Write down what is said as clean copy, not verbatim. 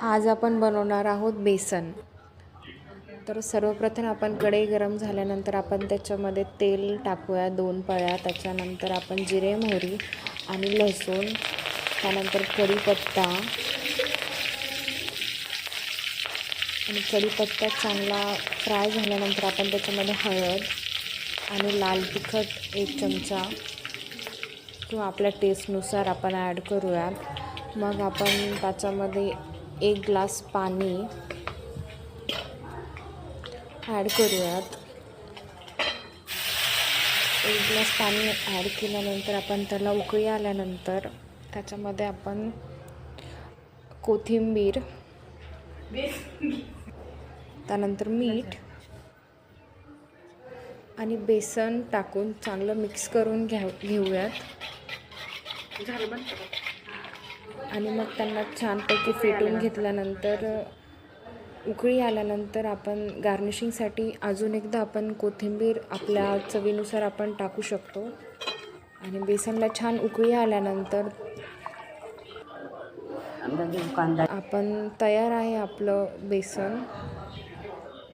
आज आपण बनवणार आहोत बेसन. तर सर्वप्रथम आपण कढई गरम झाल्यानंतर आपण त्याच्यामध्ये तेल टाकूया 2 पळ्या. त्याच्यानंतर आपण जिरे, मोहरी आणि लसूण, त्यानंतर कढीपत्ता आणि कढीपत्ता चांगला फ्राय झाल्यानंतर आपण त्याच्यामध्ये हळद आणि लाल तिखट 1 चमचा किंवा आपल्या टेस्टनुसार आपण ॲड करूयात. मग आपण त्याच्यामध्ये 1 ग्लास पाणी ॲड करूयात. 1 ग्लास पाणी ॲड केल्यानंतर आपण त्याला उकळी आल्यानंतर त्याच्यामध्ये आपण कोथिंबीर, त्यानंतर मीठ आणि बेसन टाकून चांगलं मिक्स करून घेऊयात. आणि मग त्यांना छानपैकी फेटून घेतल्यानंतर उकळी आल्यानंतर आपण गार्निशिंगसाठी अजून एकदा आपण कोथिंबीर आपल्या चवीनुसार आपण टाकू शकतो. आणि बेसनला छान उकळी आल्यानंतर आपण तयार आहे आपलं बेसन.